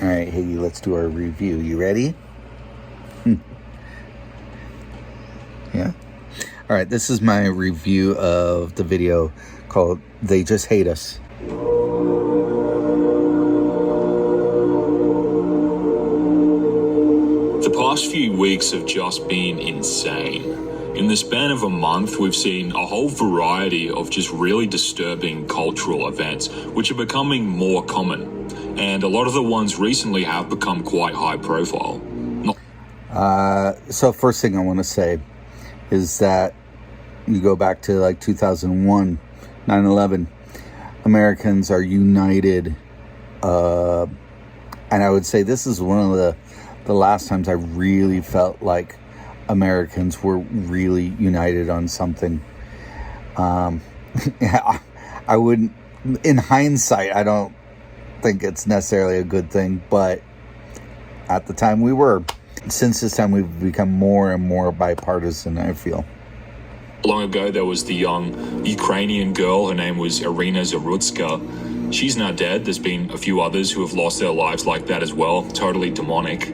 All right, hey, let's do our review. You ready? Yeah? All right, this is my review of the video called They Just Hate Us. The past few weeks have just been insane. In the span of a month, we've seen a whole variety of just really disturbing cultural events, which are becoming more common. And a lot of the ones recently have become quite high profile. So first thing I want to say is that you go back to like 2001, 9/11, Americans are united. And I would say this is one of the last times I really felt like Americans were really united on something. Yeah, I wouldn't, in hindsight, I don't think it's necessarily a good thing, but at the time we were. Since this time we've become more and more bipartisan, I feel. Long ago, there was the young Ukrainian girl. Her name was Irina Zarutska. She's now dead. There's been a few others who have lost their lives like that as well. Totally demonic.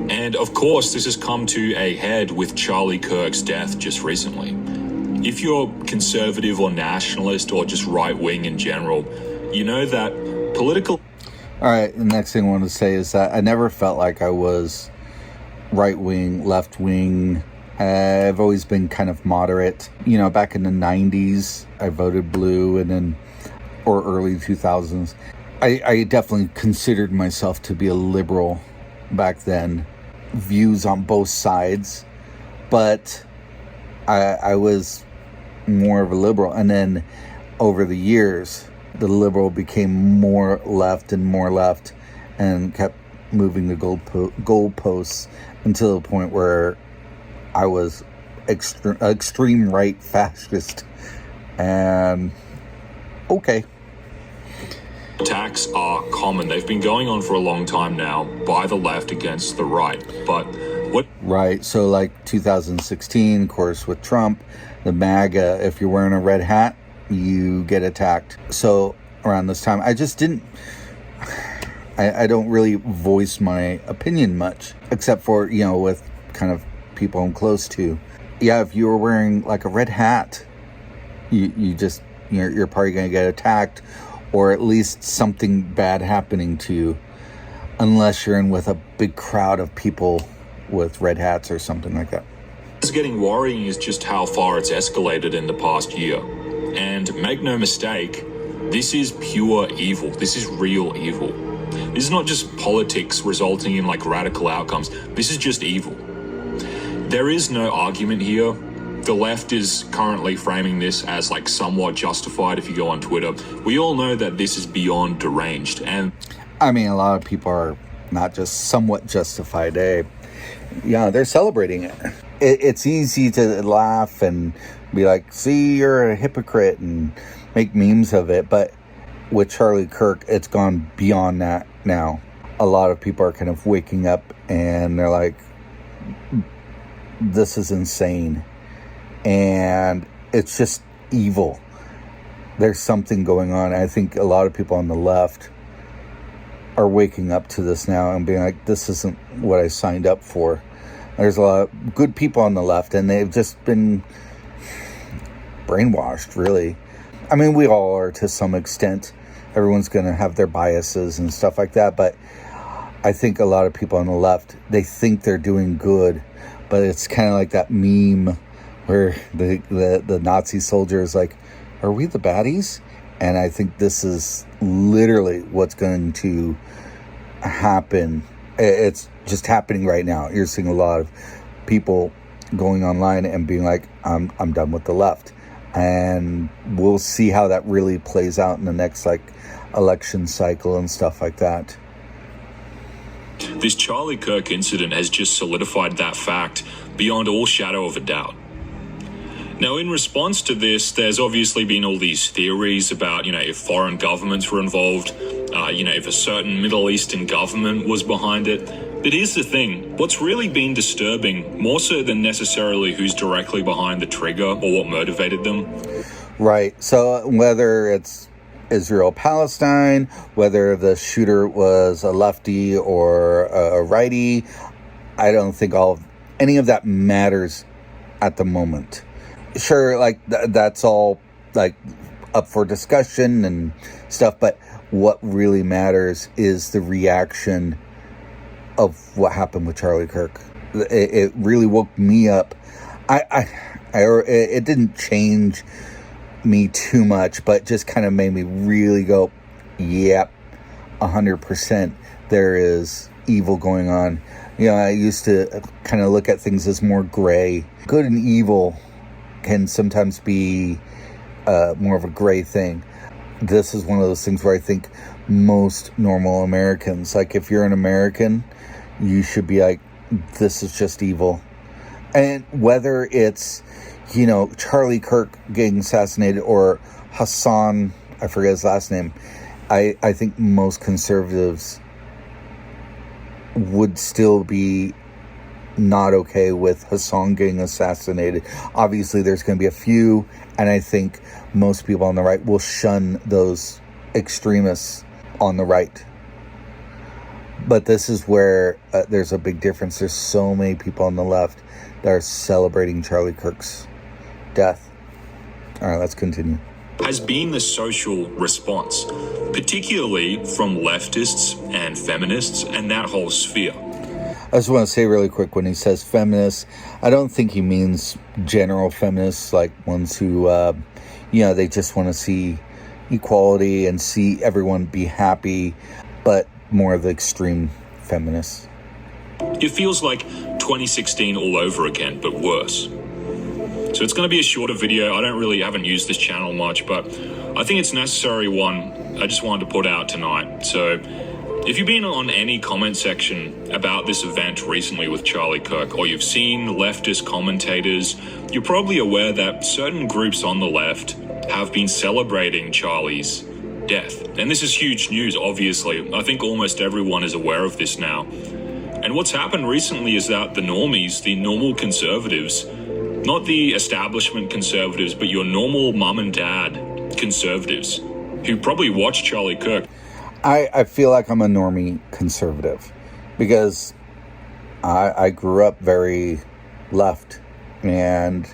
And of course, this has come to a head with Charlie Kirk's death just recently. If you're conservative or nationalist or just right-wing in general, you know that political... All right, the next thing I want to say is that I never felt like I was right-wing, left-wing. I've always been kind of moderate. You know, back in the 90s, I voted blue, and then, or early 2000s. I definitely considered myself to be a liberal back then. Views on both sides, but I was more of a liberal. And then over the years, the liberal became more left and kept moving the goalposts until the point where I was extreme right fascist. And okay. Attacks are common. They've been going on for a long time now by the left against the right. But what... Right. So like 2016, of course, with Trump, the MAGA, if you're wearing a red hat, you get attacked. So around this time, I just didn't... I don't really voice my opinion much, except for, you know, with kind of people I'm close to. Yeah, if you were wearing like a red hat, you're probably going to get attacked, or at least something bad happening to you, unless you're in with a big crowd of people with red hats or something like that. What's getting worrying is just how far it's escalated in the past year. And make no mistake, this is pure evil. This is real evil. This is not just politics resulting in like radical outcomes. This is just evil. There is no argument here. The left is currently framing this as like somewhat justified if you go on Twitter. We all know that this is beyond deranged. And I mean, a lot of people are not just somewhat justified. Yeah, they're celebrating it. It's easy to laugh and be like, see, you're a hypocrite, and make memes of it. But with Charlie Kirk, it's gone beyond that now. A lot of people are kind of waking up and they're like, this is insane. And it's just evil. There's something going on. I think a lot of people on the left are waking up to this now and being like, this isn't what I signed up for. There's a lot of good people on the left, and they've just been brainwashed, really. I mean, we all are to some extent. Everyone's going to have their biases and stuff like that, but I think a lot of people on the left, they think they're doing good, but it's kind of like that meme where the Nazi soldier is like, are we the baddies? And I think this is literally what's going to happen. It's just happening right now. You're seeing a lot of people going online and being like, I'm done with the left. And we'll see how that really plays out in the next like election cycle and stuff like that. This Charlie Kirk incident has just solidified that fact beyond all shadow of a doubt. Now, in response to this, there's obviously been all these theories about, if foreign governments were involved, if a certain Middle Eastern government was behind it. But here's the thing. What's really been disturbing, more so than necessarily who's directly behind the trigger or what motivated them. Right. So whether it's Israel-Palestine, whether the shooter was a lefty or a righty. I don't think any of that matters at the moment. Sure, like that's all like up for discussion and stuff, but what really matters is the reaction of what happened with Charlie Kirk. It really woke me up. It didn't change me too much, but just kind of made me really go, yep, 100%. There is evil going on. You know, I used to kind of look at things as more gray. Good and evil can sometimes be more of a gray thing. This is one of those things where I think most normal Americans, like if you're an American, you should be like, this is just evil. And whether it's, you know, Charlie Kirk getting assassinated or Hassan, I forget his last name, I think most conservatives would still be not okay with Hassan getting assassinated. Obviously, there's going to be a few, and I think most people on the right will shun those extremists on the right. But this is where there's a big difference. There's so many people on the left that are celebrating Charlie Kirk's death. All right, let's continue. Has been the social response, particularly from leftists and feminists and that whole sphere. I just want to say really quick, when he says feminists, I don't think he means general feminists, like ones who, they just want to see equality and see everyone be happy, but more of the extreme feminists. It feels like 2016 all over again, but worse. So it's going to be a shorter video. I haven't used this channel much, but I think it's a necessary one I just wanted to put out tonight. So if you've been on any comment section about this event recently with Charlie Kirk, or you've seen leftist commentators, you're probably aware that certain groups on the left have been celebrating Charlie's death. And this is huge news, obviously. I think almost everyone is aware of this now. And what's happened recently is that the normies, the normal conservatives, not the establishment conservatives, but your normal mum and dad conservatives who probably watched Charlie Kirk. I feel like I'm a normie conservative because I grew up very left and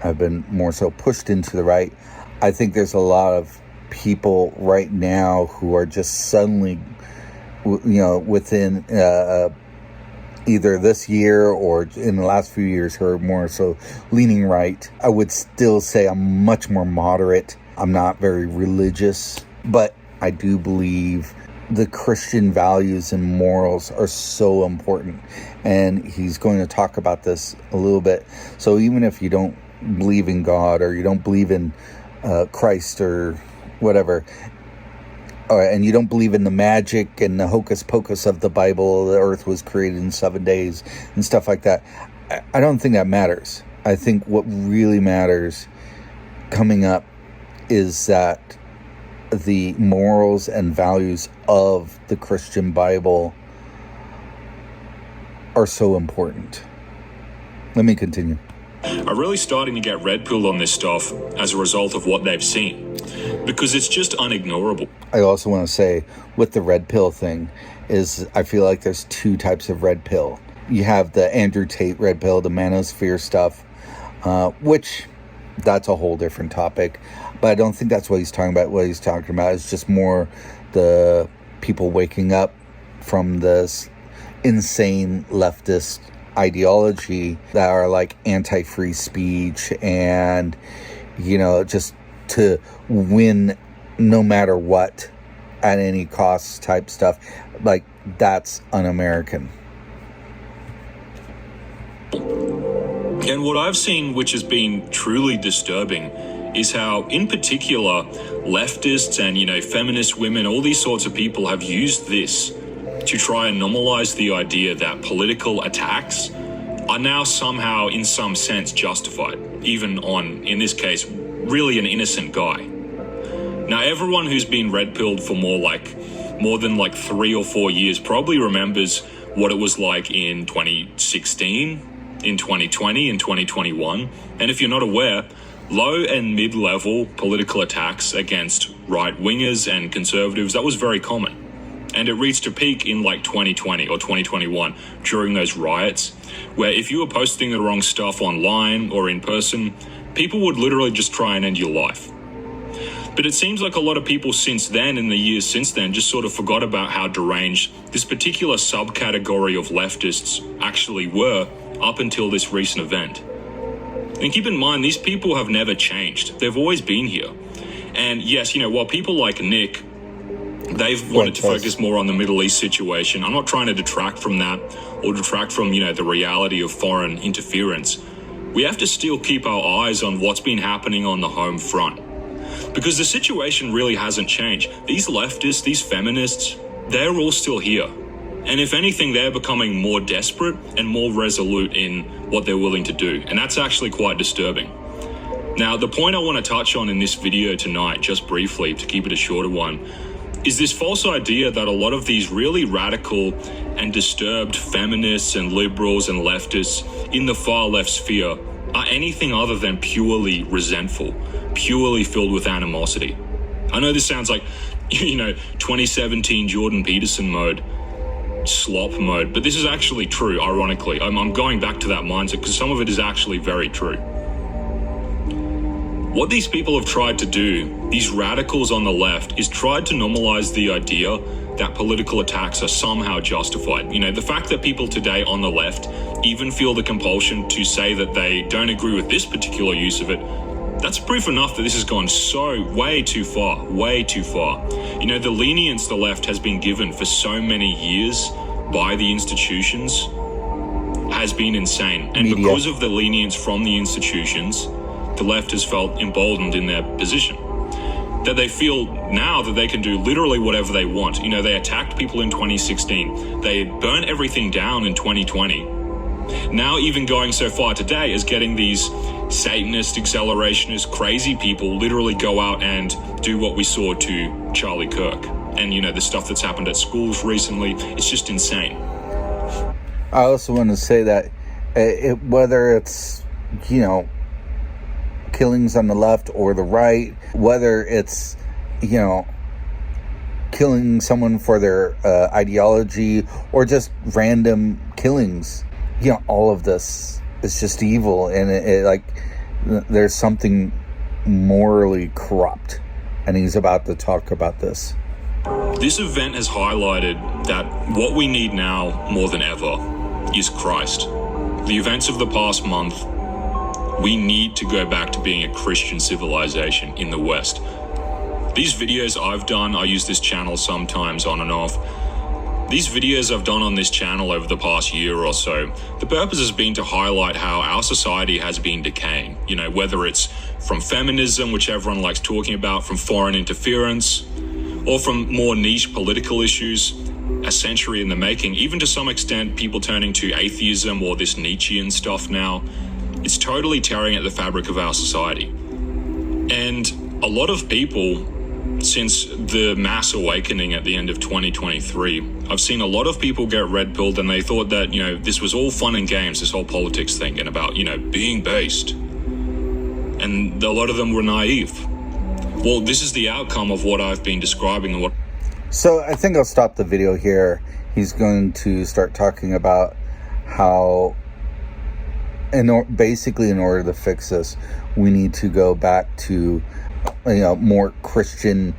I've been more so pushed into the right. I think there's a lot of people right now who are just suddenly, within either this year or in the last few years who are more so leaning right. I would still say I'm much more moderate. I'm not very religious, but I do believe the Christian values and morals are so important. And he's going to talk about this a little bit. So even if you don't believe in God or you don't believe in Christ or whatever, and you don't believe in the magic and the hocus pocus of the Bible, the earth was created in 7 days and stuff like that, I don't think that matters. I think what really matters coming up is that the morals and values of the Christian Bible are so important. Let me continue. Are really starting to get red pilled on this stuff as a result of what they've seen, because it's just unignorable. I also want to say with the red pill thing is I feel like there's two types of red pill. You have the Andrew Tate red pill, the manosphere stuff, which that's a whole different topic. But I don't think that's what he's talking about. What he's talking about is just more the people waking up from this insane leftist ideology that are like anti-free speech and, just to win no matter what at any cost type stuff. Like, that's un-American. And what I've seen, which has been truly disturbing, is how, in particular, leftists and, feminist women, all these sorts of people have used this to try and normalize the idea that political attacks are now somehow, in some sense, justified, even on, in this case, really an innocent guy. Now, everyone who's been red-pilled for more than 3 or 4 years probably remembers what it was like in 2016, in 2020, in 2021. And if you're not aware, low and mid-level political attacks against right-wingers and conservatives, that was very common. And it reached a peak in like 2020 or 2021 during those riots, where if you were posting the wrong stuff online or in person, people would literally just try and end your life. But it seems like a lot of people since then, in the years since then, just sort of forgot about how deranged this particular subcategory of leftists actually were up until this recent event. And keep in mind, these people have never changed. They've always been here. And yes, while people like Nick, they've wanted to focus more on the Middle East situation. I'm not trying to detract from that or detract from, the reality of foreign interference. We have to still keep our eyes on what's been happening on the home front. Because the situation really hasn't changed. These leftists, these feminists, they're all still here. And if anything, they're becoming more desperate and more resolute in what they're willing to do. And that's actually quite disturbing. Now, the point I want to touch on in this video tonight, just briefly, to keep it a shorter one, is this false idea that a lot of these really radical and disturbed feminists and liberals and leftists in the far left sphere are anything other than purely resentful, purely filled with animosity. I know this sounds like, 2017 Jordan Peterson mode, slop mode, but this is actually true, ironically. I'm going back to that mindset because some of it is actually very true. What these people have tried to do, these radicals on the left, is tried to normalize the idea that political attacks are somehow justified. The fact that people today on the left even feel the compulsion to say that they don't agree with this particular use of it, that's proof enough that this has gone way too far. The lenience the left has been given for so many years by the institutions has been insane. And because of the lenience from the institutions, the left has felt emboldened in their position. That they feel now that they can do literally whatever they want. They attacked people in 2016. They burnt everything down in 2020. Now even going so far today as getting these Satanist, accelerationist, crazy people literally go out and do what we saw to Charlie Kirk. And, the stuff that's happened at schools recently, it's just insane. I also want to say that whether it's, killings on the left or the right, whether it's, killing someone for their ideology or just random killings, all of this is just evil. And there's something morally corrupt. And he's about to talk about this. This event has highlighted that what we need now more than ever is Christ. The events of the past month, we need to go back to being a Christian civilization in the West. These videos I've done, I use this channel sometimes on and off. These videos I've done on this channel over the past year or so, the purpose has been to highlight how our society has been decaying. Whether it's from feminism, which everyone likes talking about, from foreign interference, or from more niche political issues, a century in the making, even to some extent people turning to atheism or this Nietzschean stuff now. It's totally tearing at the fabric of our society. And a lot of people, since the mass awakening at the end of 2023, I've seen a lot of people get red-pilled and they thought that, this was all fun and games, this whole politics thing, and about, being based. And a lot of them were naive. Well, this is the outcome of what I've been describing. And what. So I think I'll stop the video here. He's going to start talking about how, basically, in order to fix this, we need to go back to, more Christian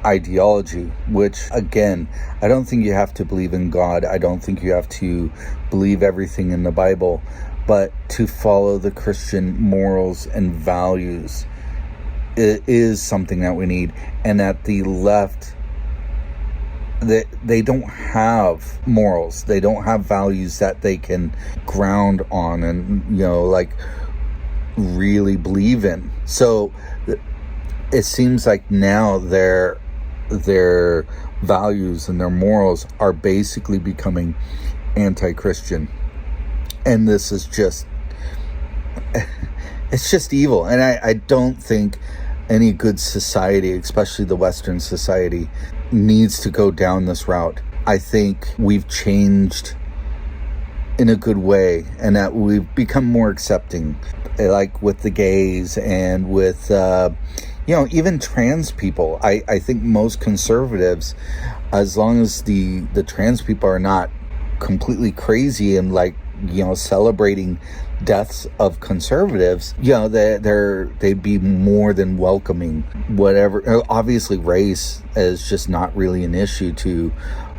ideology, which, again, I don't think you have to believe in God. I don't think you have to believe everything in the Bible, but to follow the Christian morals and values. It is something that we need. And that the left, they don't have morals. They don't have values that they can ground on and, really believe in. So it seems like now their values and their morals are basically becoming anti-Christian. And this is just, it's just evil. And I don't think any good society, especially the Western society, needs to go down this route. I think we've changed in a good way and that we've become more accepting. like with the gays and with, even trans people. I think most conservatives, as long as the trans people are not completely crazy and like, celebrating deaths of conservatives, they'd be more than welcoming whatever. Obviously race is just not really an issue to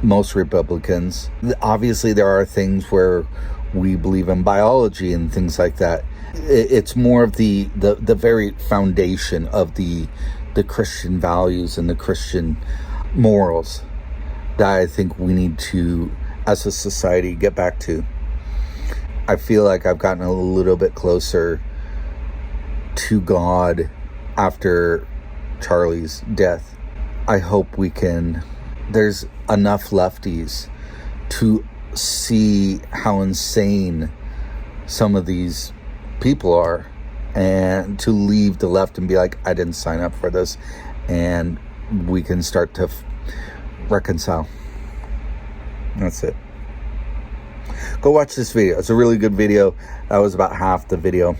most Republicans. Obviously there are things where we believe in biology and things like that. It's more of the very foundation of the Christian values and the Christian morals that I think we need to, as a society, get back to. I feel like I've gotten a little bit closer to God after Charlie's death. I hope there's enough lefties to see how insane some of these people are, and to leave the left and be like, I didn't sign up for this, and we can start to reconcile. That's it. Go watch this video. It's a really good video. That was about half the video.